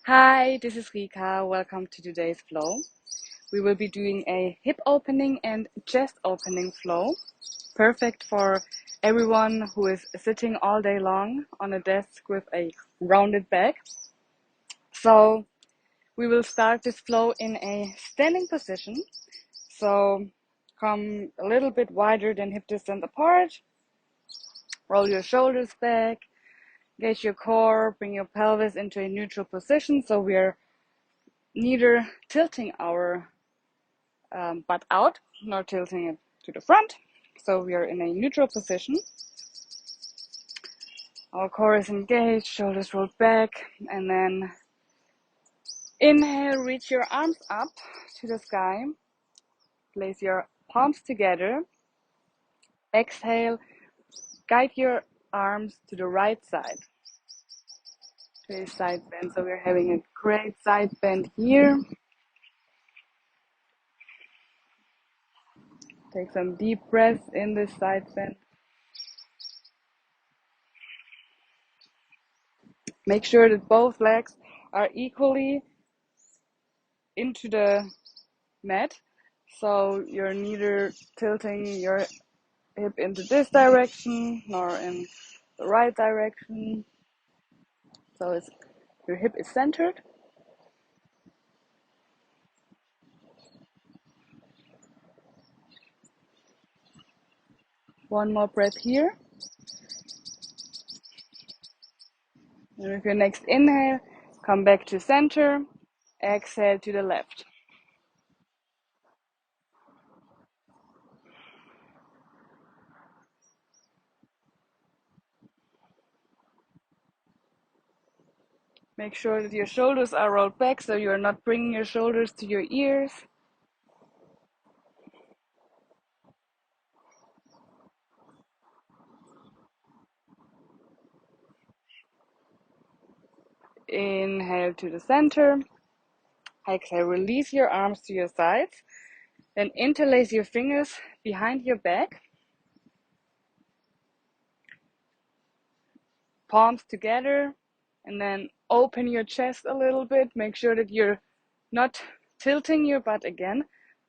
Hi, this is Rika. Welcome to today's flow. We will be doing a hip opening and chest opening flow. Perfect for everyone who is sitting all day long on a desk with a rounded back. So we will start this flow in a standing position. So come a little bit wider than hip distance apart. Roll your shoulders back. Engage your core. Bring your pelvis into a neutral position. So we are neither tilting our butt out, nor tilting it to the front. So we are in a neutral position. Our core is engaged, shoulders rolled back, and then inhale, reach your arms up to the sky. Place your palms together. Exhale, guide your arms to the right side. To a side bend. So we're having a great side bend here. Take some deep breaths in this side bend. Make sure that both legs are equally into the mat. So you're neither tilting your hip into this direction nor in the right direction. So your hip is centered. One more breath here. And with your next inhale, come back to center. Exhale to the left. Make sure that your shoulders are rolled back so you're not bringing your shoulders to your ears. Inhale to the center. Exhale, release your arms to your sides. Then interlace your fingers behind your back. Palms together. And then open your chest a little bit. Make sure that you're not tilting your butt again.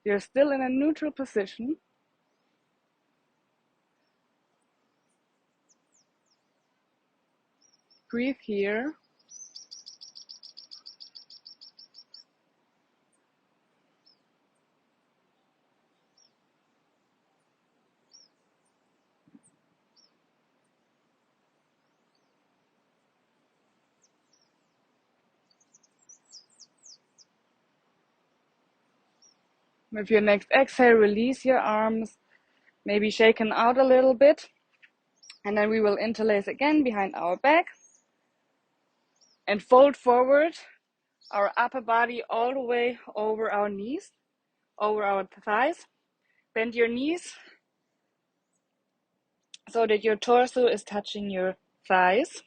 You're still in a neutral position. Breathe here. With your next exhale, release your arms. Maybe shaken out a little bit. And then we will interlace again behind our back. And fold forward our upper body all the way over our knees, over our thighs. Bend your knees so that your torso is touching your thighs.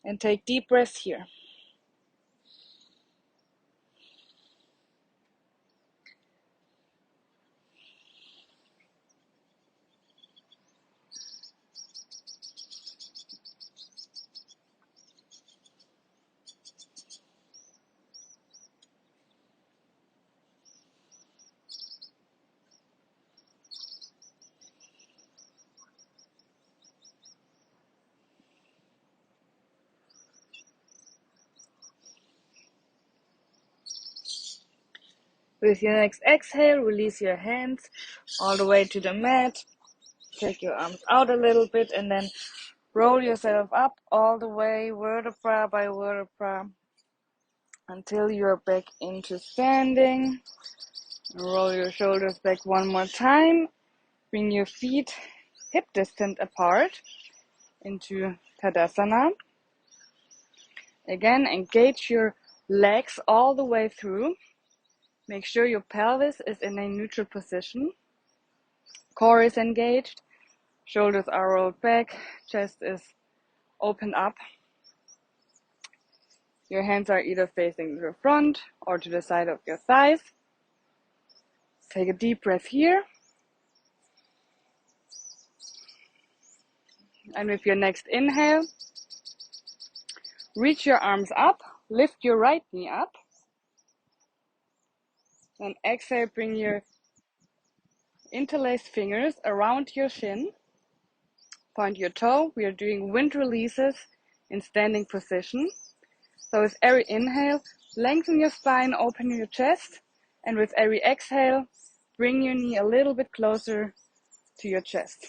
And take deep breaths here. With your next exhale, release your hands all the way to the mat. Take your arms out a little bit and then roll yourself up all the way, vertebra by vertebra, until you're back into standing. Roll your shoulders back one more time. Bring your feet hip distance apart into Tadasana. Again, engage your legs all the way through. Make sure your pelvis is in a neutral position. Core is engaged. Shoulders are rolled back. Chest is opened up. Your hands are either facing the front or to the side of your thighs. Take a deep breath here. And with your next inhale, Reach your arms up, lift your right knee up. Then exhale, bring your interlaced fingers around your shin. Point your toe. We are doing wind releases in standing position. So with every inhale, lengthen your spine, open your chest. And with every exhale, bring your knee a little bit closer to your chest.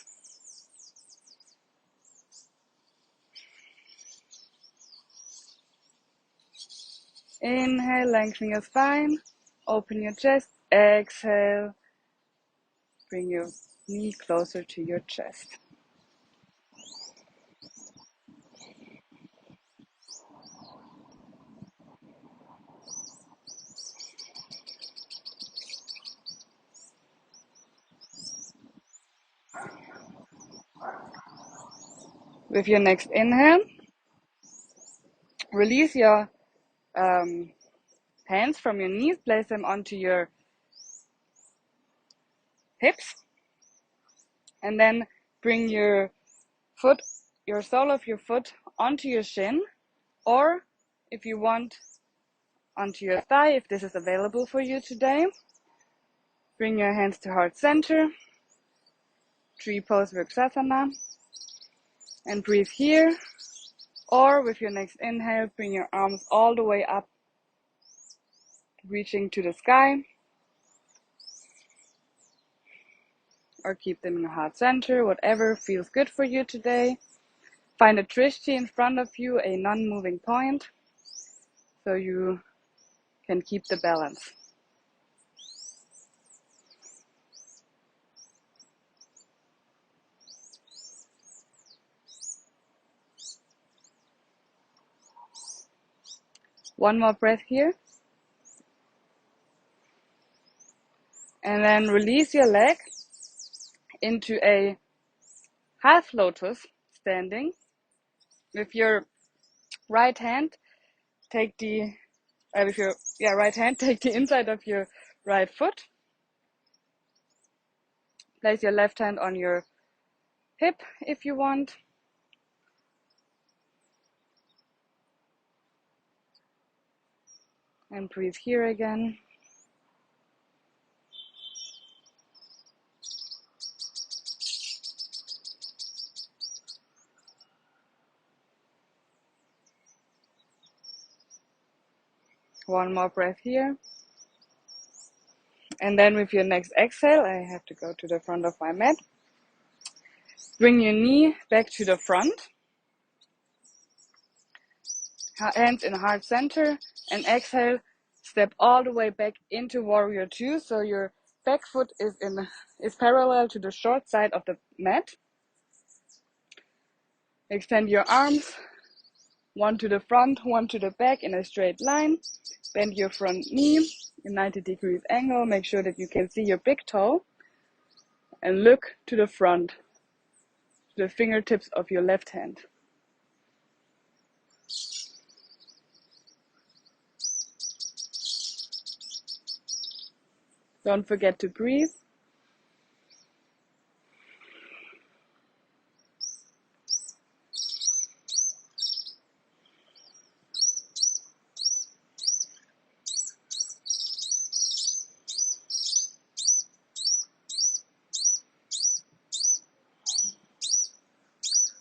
Inhale, lengthen your spine, open your chest. Exhale, bring your knee closer to your chest. With your next inhale, release your hands from your knees, place them onto your hips, and then bring your foot, your sole of your foot onto your shin, or if you want, onto your thigh, if this is available for you today. Bring your hands to heart center, tree pose Uttanasana, and breathe here. Or with your next inhale, bring your arms all the way up, reaching to the sky, or keep them in the heart center, whatever feels good for you today. Find a drishti in front of you, a non-moving point, so you can keep the balance. One more breath here. And then release your leg into a half lotus standing. With your right hand, take the take the inside of your right foot. Place your left hand on your hip if you want. And breathe here again. One more breath here. And then with your next exhale, I have to go to the front of my mat. Bring your knee back to the front. Hands in heart center. And exhale, step all the way back into warrior two. So your back foot is parallel to the short side of the mat. Extend your arms, one to the front, one to the back in a straight line. Bend your front knee in 90 degrees angle. Make sure that you can see your big toe. And look to the front, to the fingertips of your left hand. Don't forget to breathe.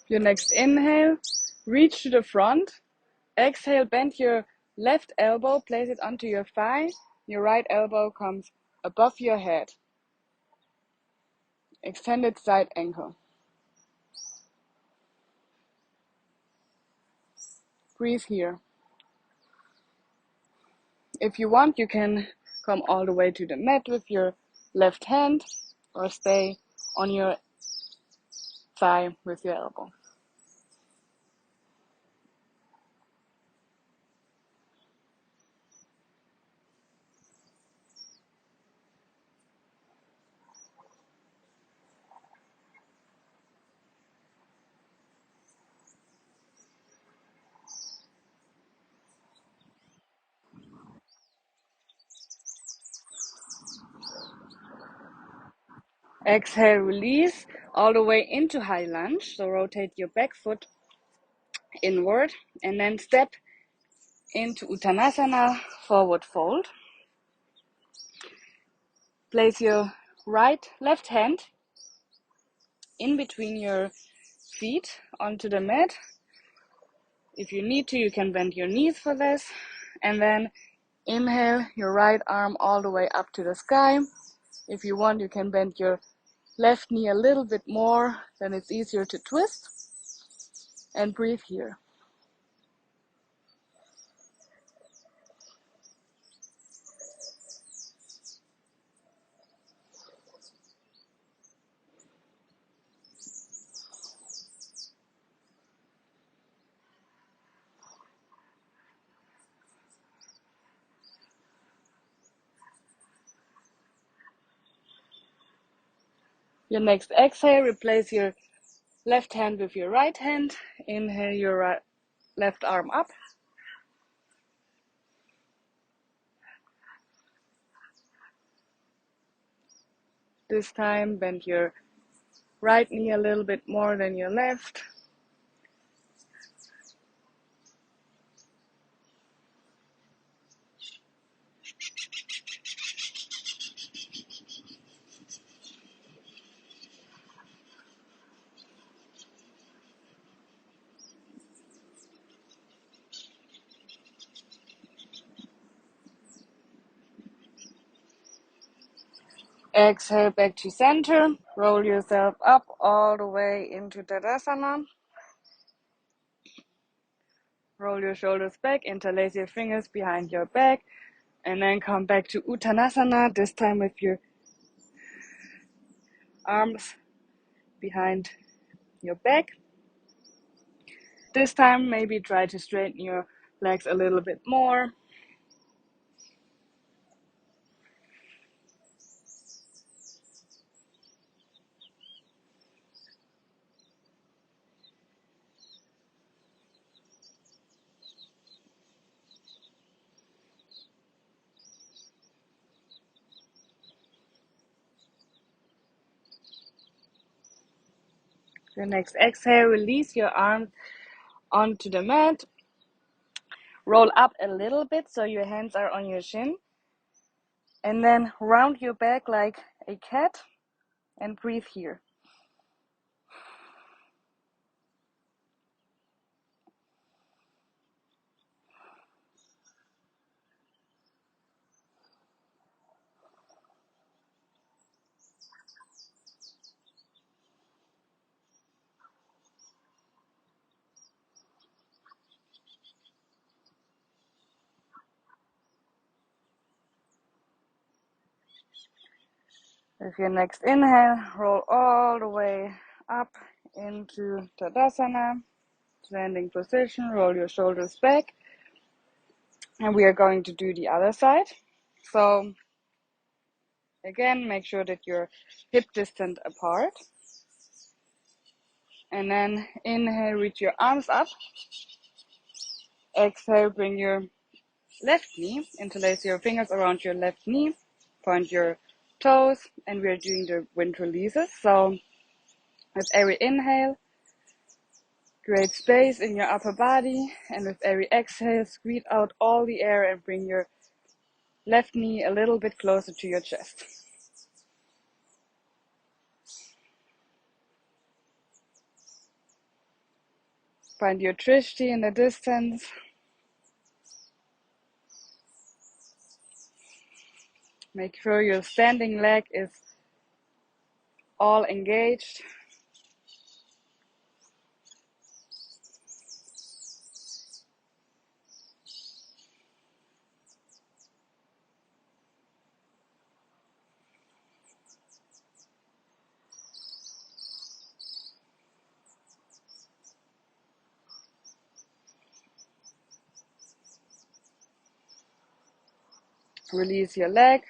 Your next inhale, reach to the front. Exhale, bend your left elbow, place it onto your thigh. Your right elbow comes above your head. Extended side ankle. Breathe here. If you want, you can come all the way to the mat with your left hand or stay on your thigh with your elbow. Exhale, release all the way into high lunge. So rotate your back foot inward, and then step into Uttanasana, forward fold. Place your left hand in between your feet onto the mat. If you need to, you can bend your knees for this. And then inhale your right arm all the way up to the sky. If you want, you can bend your left knee a little bit more, then it's easier to twist. And breathe here. Your next exhale, replace your left hand with your right hand. Inhale your left arm up. This time, bend your right knee a little bit more than your left. Exhale back to center. Roll yourself up all the way into Tadasana. Roll your shoulders back, interlace your fingers behind your back, and then come back to Uttanasana, this time with your arms behind your back. This time, maybe try to straighten your legs a little bit more. Your next exhale, release your arms onto the mat. Roll up a little bit so your hands are on your shin. And then round your back like a cat and breathe here. With your next inhale, roll all the way up into Tadasana, standing position, roll your shoulders back. And we are going to do the other side. So again, make sure that you're hip distant apart. And then inhale, reach your arms up. Exhale, bring your left knee, interlace your fingers around your left knee, point your toes, and we are doing the wind releases. So with every inhale, create space in your upper body, and with every exhale, squeeze out all the air and bring your left knee a little bit closer to your chest. Find your drishti in the distance. Make sure your standing leg is all engaged. Release your leg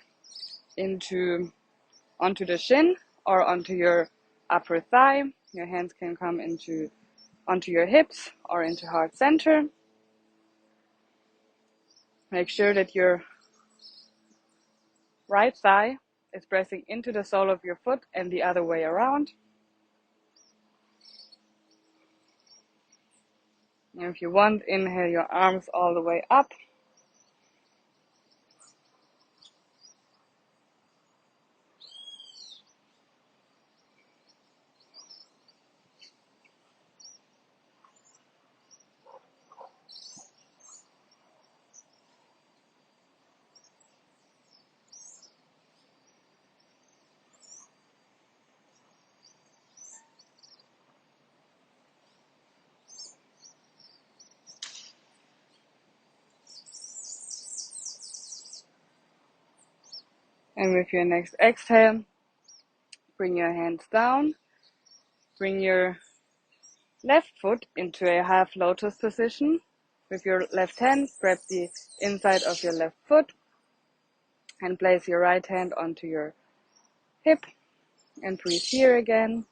onto the shin or onto your upper thigh. Your hands can come onto your hips or into heart center. Make sure that your right thigh is pressing into the sole of your foot and the other way around. And if you want, inhale your arms all the way up. And with your next exhale, bring your hands down. Bring your left foot into a half lotus position. With your left hand, grab the inside of your left foot and place your right hand onto your hip and breathe here again.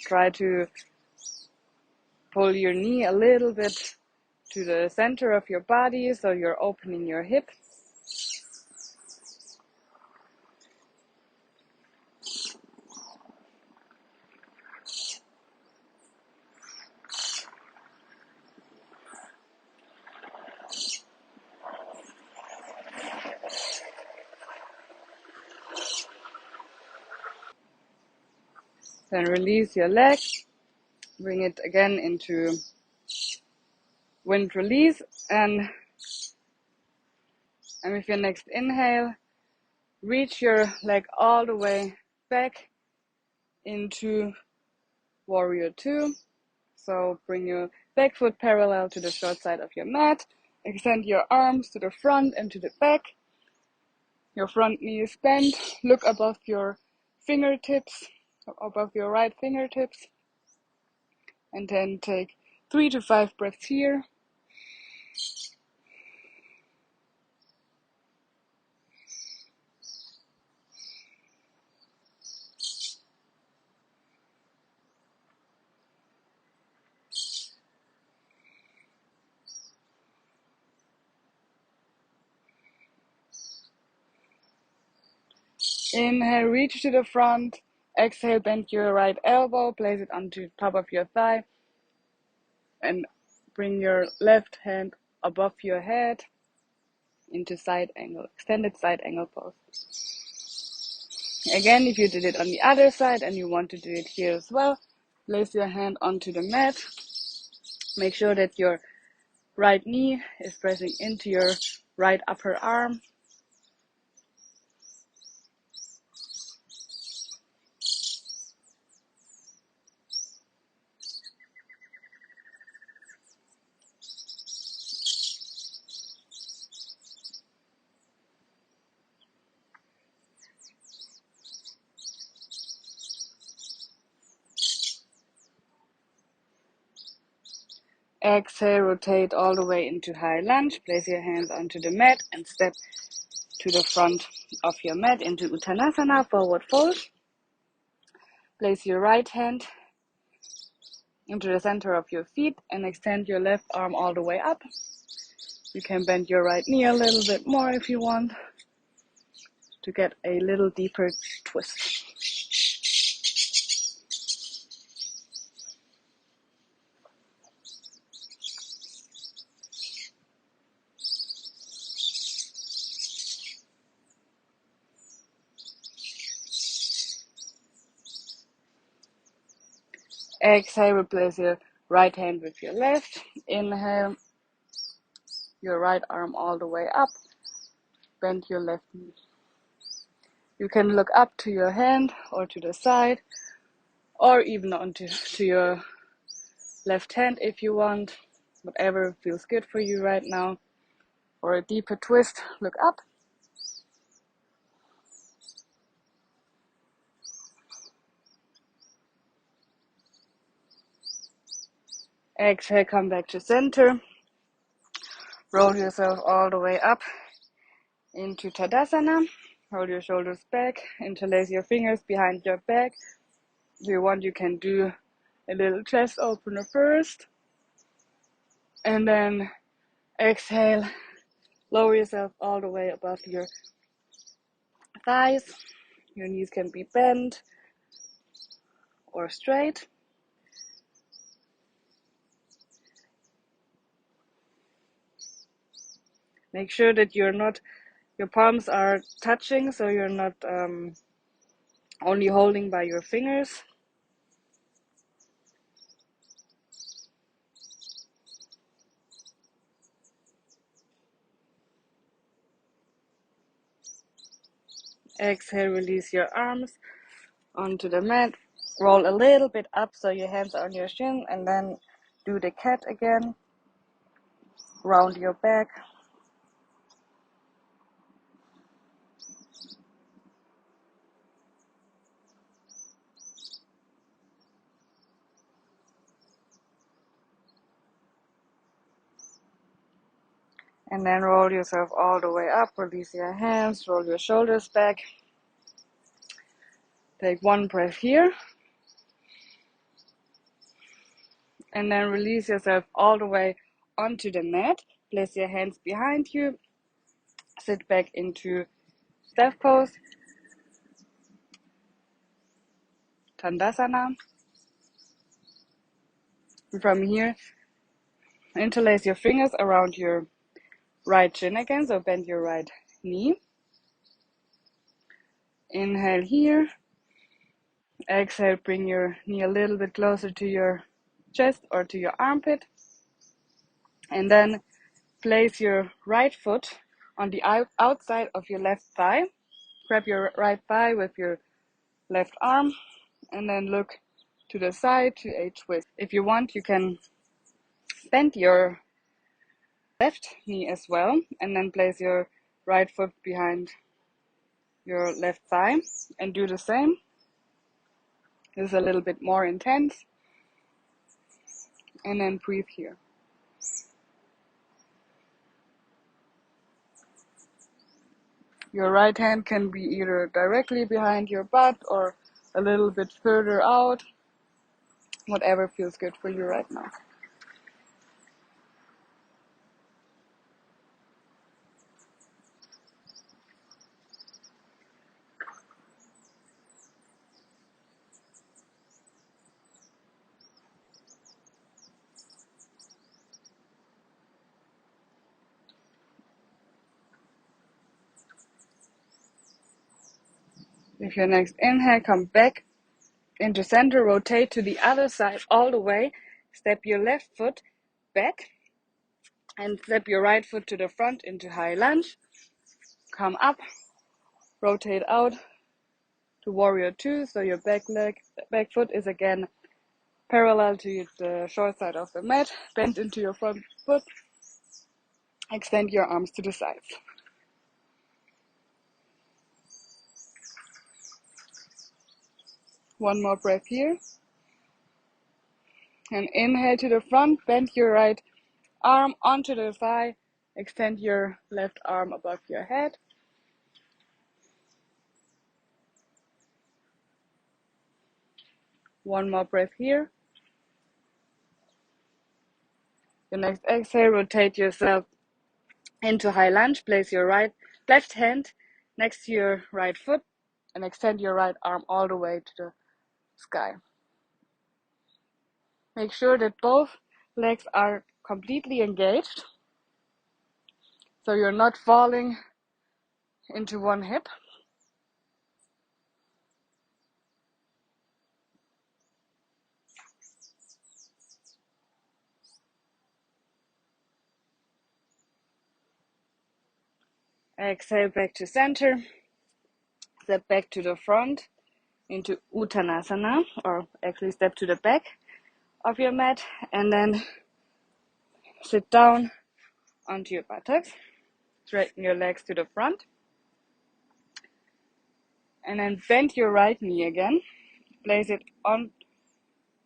Try to pull your knee a little bit to the center of your body so you're opening your hip. Then release your leg. Bring it again into wind release, and with your next inhale, reach your leg all the way back into warrior two. So bring your back foot parallel to the short side of your mat. Extend your arms to the front and to the back. Your front knee is bent. Look above your fingertips, above your right fingertips. And then take 3 to 5 breaths here. Inhale, reach to the front. Exhale, bend your right elbow, place it onto the top of your thigh, and bring your left hand above your head into side angle, extended side angle pose. Again, if you did it on the other side and you want to do it here as well, place your hand onto the mat. Make sure that your right knee is pressing into your right upper arm. Exhale, rotate all the way into high lunge. Place your hands onto the mat and step to the front of your mat into Uttanasana, forward fold. Place your right hand into the center of your feet and extend your left arm all the way up. You can bend your right knee a little bit more if you want to get a little deeper twist. Exhale, replace your right hand with your left. Inhale, your right arm all the way up. Bend your left knee. You can look up to your hand or to the side, or even onto your left hand if you want. Whatever feels good for you right now. For a deeper twist, look up. Exhale, come back to center. Roll yourself all the way up into Tadasana. Hold your shoulders back. Interlace your fingers behind your back. If you want, you can do a little chest opener first. And then exhale, lower yourself all the way above your thighs. Your knees can be bent or straight. Make sure that your palms are touching, so you're not only holding by your fingers. Exhale, release your arms onto the mat. Roll a little bit up so your hands are on your shin, and then do the cat again. Round your back. And then roll yourself all the way up. Release your hands, roll your shoulders back. Take one breath here. And then release yourself all the way onto the mat. Place your hands behind you. Sit back into staff pose. Tadasana. From here, interlace your fingers around your right shin again, so bend your right knee. Inhale here. Exhale, bring your knee a little bit closer to your chest or to your armpit. And then place your right foot on the outside of your left thigh. Grab your right thigh with your left arm and then look to the side to a twist. If you want, you can bend your left knee as well and then place your right foot behind your left thigh and do the same. This is a little bit more intense. And then breathe here. Your right hand can be either directly behind your butt or a little bit further out, whatever feels good for you right now. With your next inhale, come back into center, rotate to the other side all the way, step your left foot back and step your right foot to the front into high lunge. Come up, rotate out to warrior two, so your back foot is again parallel to the short side of the mat. Bend into your front foot, extend your arms to the sides. One more breath here. And inhale to the front, bend your right arm onto the thigh, extend your left arm above your head. One more breath here. Your next exhale, rotate yourself into high lunge. Place your left hand next to your right foot and extend your right arm all the way to the sky. Make sure that both legs are completely engaged, so you're not falling into one hip. Exhale back to center. Step back to the front into Uttanasana, or actually step to the back of your mat, and then sit down onto your buttocks. Straighten your legs to the front. And then bend your right knee again. Place it on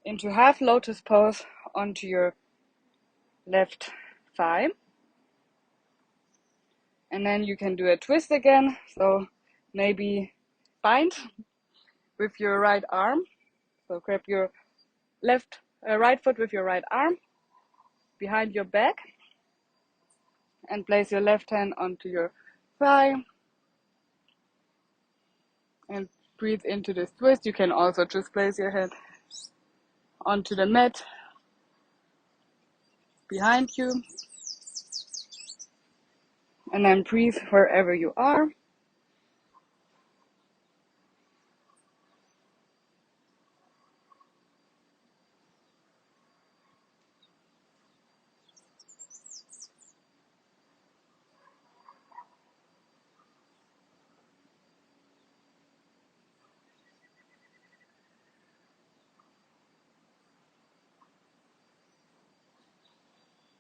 into half lotus pose onto your left thigh. And then you can do a twist again. So maybe bind with your right arm. So grab your right foot with your right arm behind your back and place your left hand onto your thigh. and breathe into this twist. You can also just place your head onto the mat behind you, and then breathe wherever you are.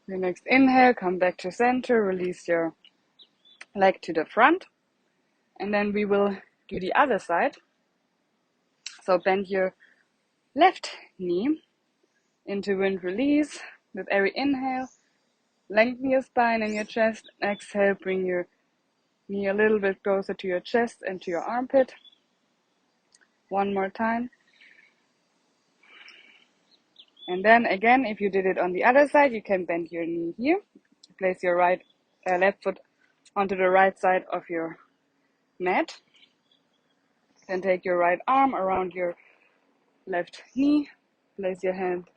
Your next inhale, come back to center, release your leg to the front, and then we will do the other side. So bend your left knee into wind release. With every inhale, lengthen your spine and your chest. Exhale, bring your knee a little bit closer to your chest and to your armpit. One more time. And then again, if you did it on the other side, you can bend your knee here. Place your left foot onto the right side of your mat. Then take your right arm around your left knee. Place your hand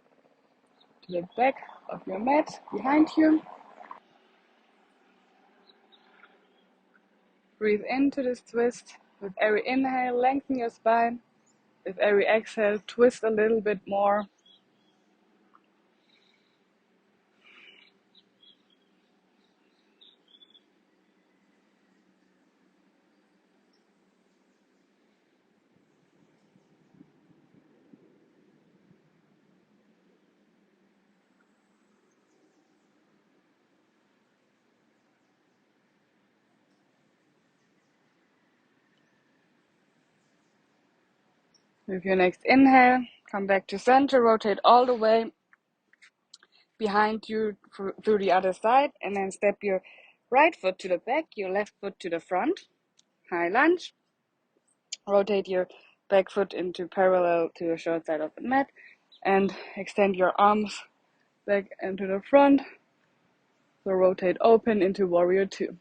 to the back of your mat behind you. Breathe into this twist. With every inhale, lengthen your spine. With every exhale, twist a little bit more. With your next inhale, come back to center, rotate all the way behind you through the other side, and then step your right foot to the back, your left foot to the front. High lunge. Rotate your back foot into parallel to the short side of the mat, and extend your arms back into the front. So rotate open into warrior two.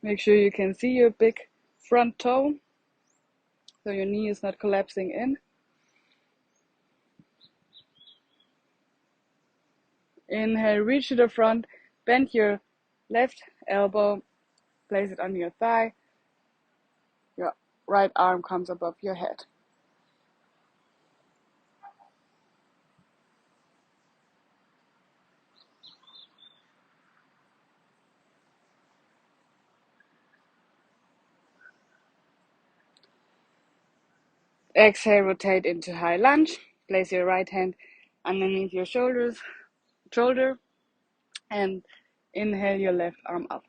Make sure you can see your big front toe, so your knee is not collapsing in. Inhale, reach to the front, bend your left elbow, place it on your thigh. Your right arm comes above your head. Exhale, rotate into high lunge. Place your right hand underneath your shoulder, and inhale your left arm up.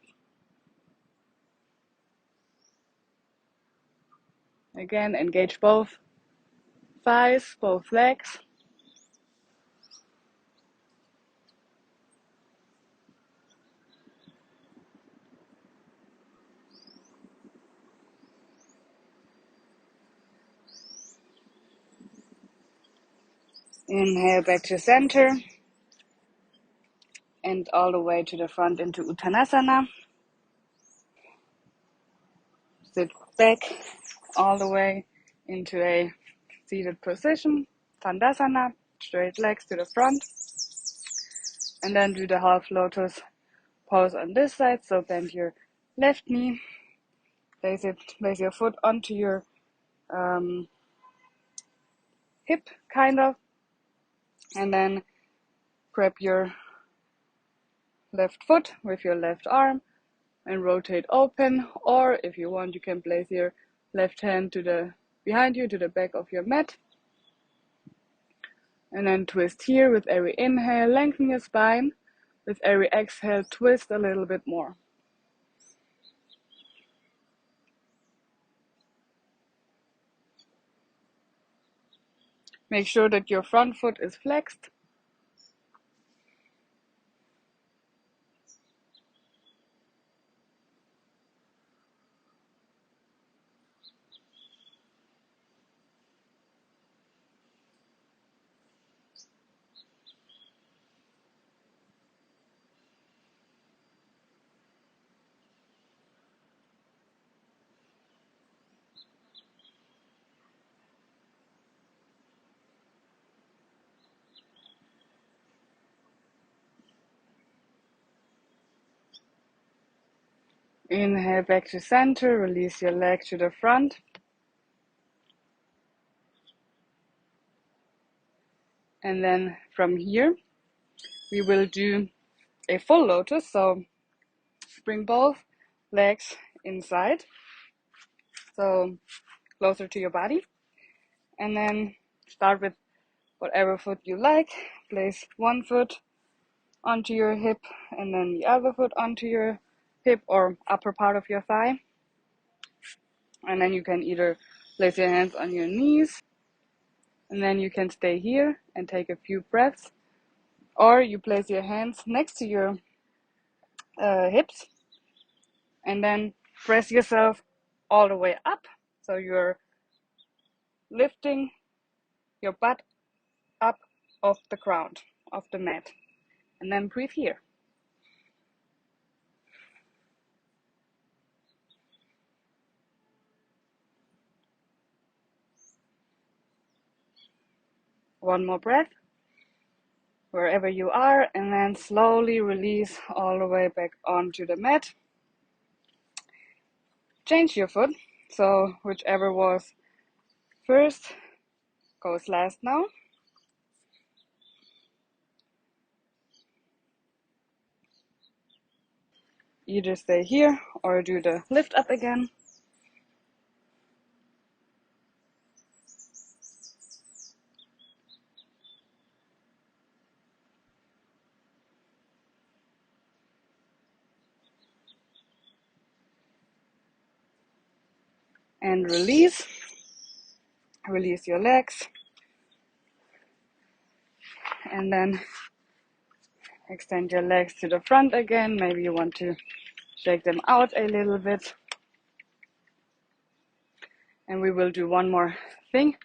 Again, engage both thighs, both legs. Inhale back to center and all the way to the front into Uttanasana. Sit back all the way into a seated position, Tadasana, straight legs to the front. And then do the half lotus pose on this side. So bend your left knee, place your foot onto your hip, kind of, and then grab your left foot with your left arm and rotate open. Or if you want, you can place your left hand behind you to the back of your mat, and then twist here. With every inhale, lengthen your spine. With every exhale, twist a little bit more. Make sure that your front foot is flexed. Inhale back to center, release your leg to the front. And then from here, we will do a full lotus. So bring both legs inside, so closer to your body. And then start with whatever foot you like. Place one foot onto your hip and then the other foot onto your hip or upper part of your thigh. And then you can either place your hands on your knees, and then you can stay here and take a few breaths, or you place your hands next to your hips and then press yourself all the way up, so you're lifting your butt up off the ground, off the mat. And then breathe here. One more breath wherever you are, and then slowly release all the way back onto the mat. Change your foot, so whichever was first goes last now. Either stay here or do the lift up again. And release. Release your legs. And then extend your legs to the front again. Maybe you want to shake them out a little bit. And we will do one more thing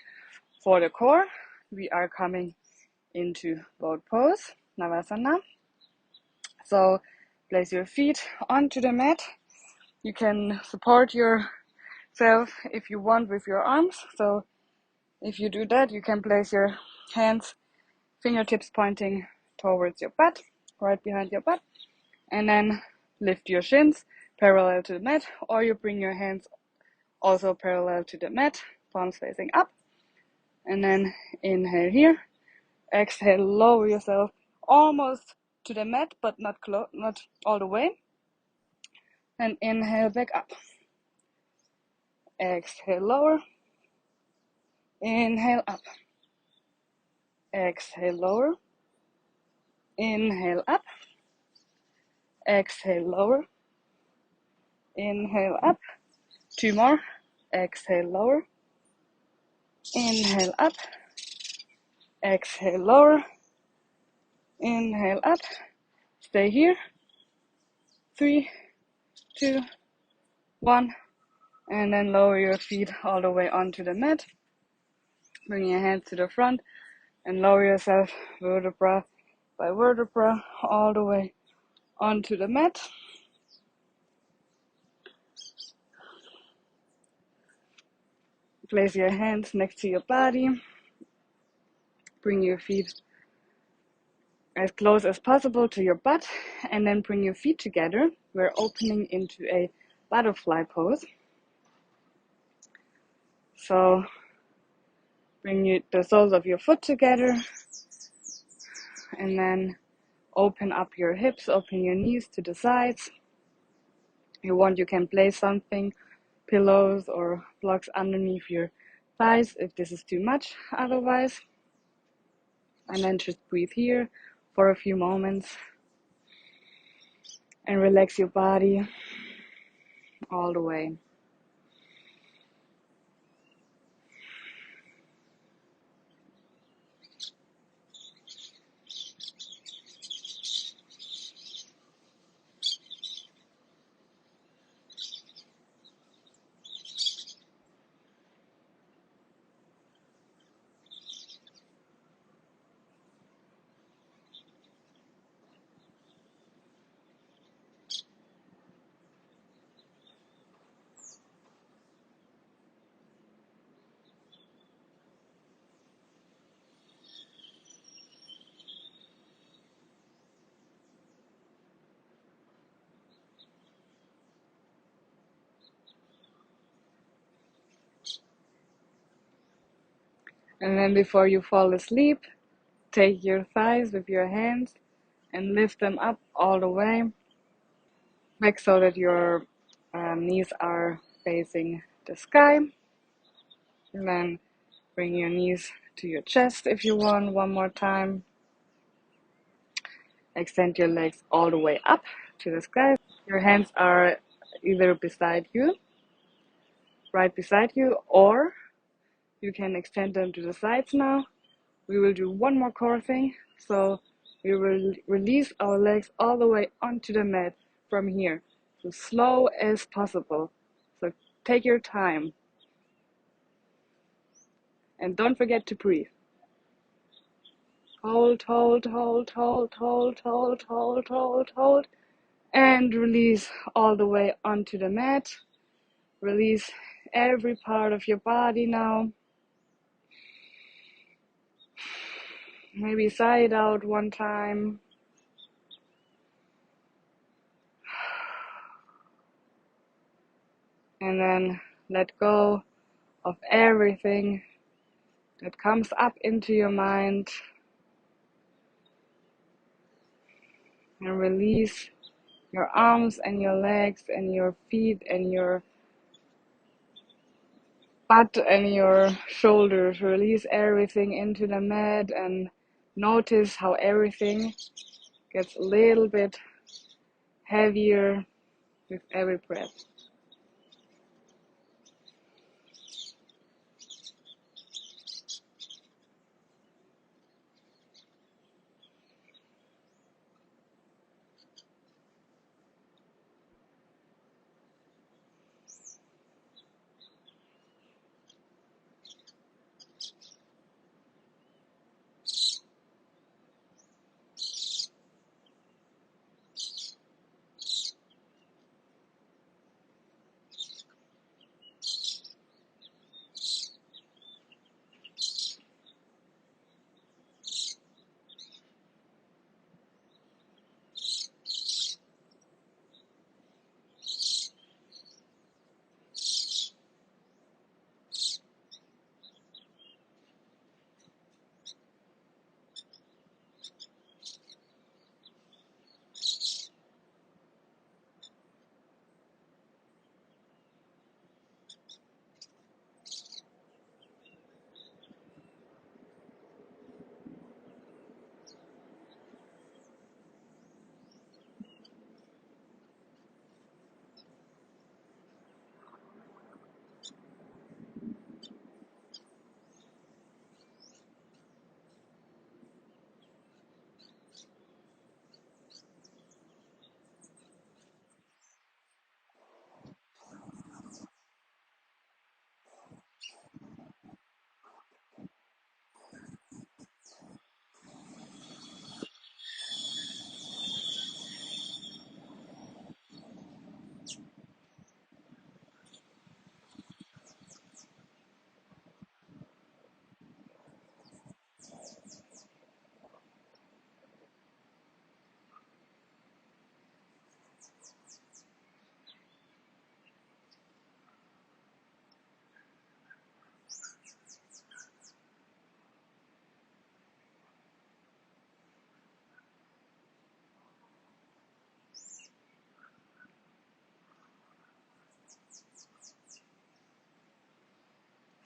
for the core. We are coming into boat pose, Navasana. So place your feet onto the mat. You can support yourself if you want with your arms. So if you do that, you can place your hands, fingertips pointing towards your butt, right behind your butt. And then lift your shins parallel to the mat, or you bring your hands also parallel to the mat, palms facing up. And then inhale here. Exhale, lower yourself almost to the mat, but not all the way. And inhale back up. Exhale, lower. Inhale up. Exhale, lower. Inhale up. Exhale, lower. Inhale up. Two more. Exhale, lower. Inhale up. Exhale, lower. Inhale up. Stay here. 3, 2, 1. And then lower your feet all the way onto the mat. Bring your hands to the front and lower yourself vertebra by vertebra all the way onto the mat. Place your hands next to your body. Bring your feet as close as possible to your butt, and then bring your feet together. We're opening into a butterfly pose. So bring the soles of your foot together, and then open up your hips, open your knees to the sides. If you want, you can place something, pillows or blocks underneath your thighs if this is too much otherwise. And then just breathe here for a few moments and relax your body all the way. And then before you fall asleep, take your thighs with your hands and lift them up all the way back so that your knees are facing the sky. And then bring your knees to your chest if you want one more time. Extend your legs all the way up to the sky. Your hands are either beside you, right beside you, or you can extend them to the sides now. We will do one more core thing. So we will release our legs all the way onto the mat from here, so slow as possible. So take your time. And don't forget to breathe. Hold, hold, hold, hold, hold, hold, hold, hold, hold. And release all the way onto the mat. Release every part of your body now. Maybe sigh it out one time. And then let go of everything that comes up into your mind. And release your arms and your legs and your feet and your butt and your shoulders. Release everything into the mat and notice how everything gets a little bit heavier with every breath.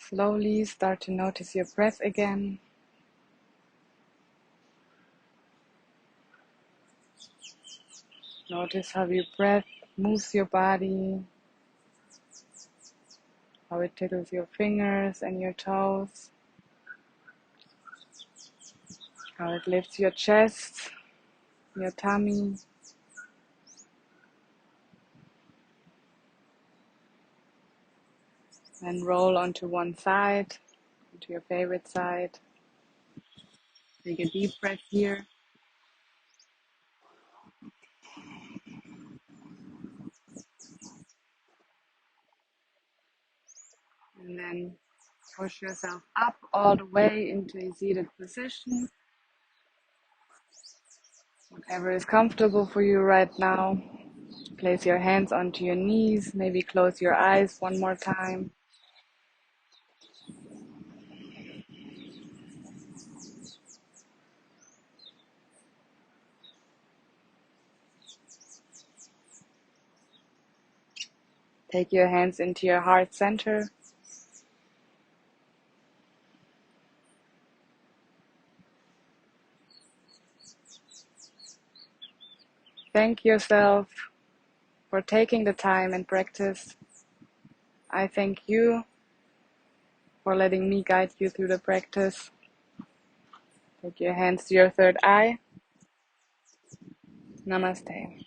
Slowly start to notice your breath again. Notice how your breath moves your body, how it tickles your fingers and your toes, how it lifts your chest, your tummy. Then roll onto one side, onto your favorite side. Take a deep breath here. And then push yourself up all the way into a seated position. Whatever is comfortable for you right now. Place your hands onto your knees. Maybe close your eyes one more time. Take your hands into your heart center. Thank yourself for taking the time and practice. I thank you for letting me guide you through the practice. Take your hands to your third eye. Namaste.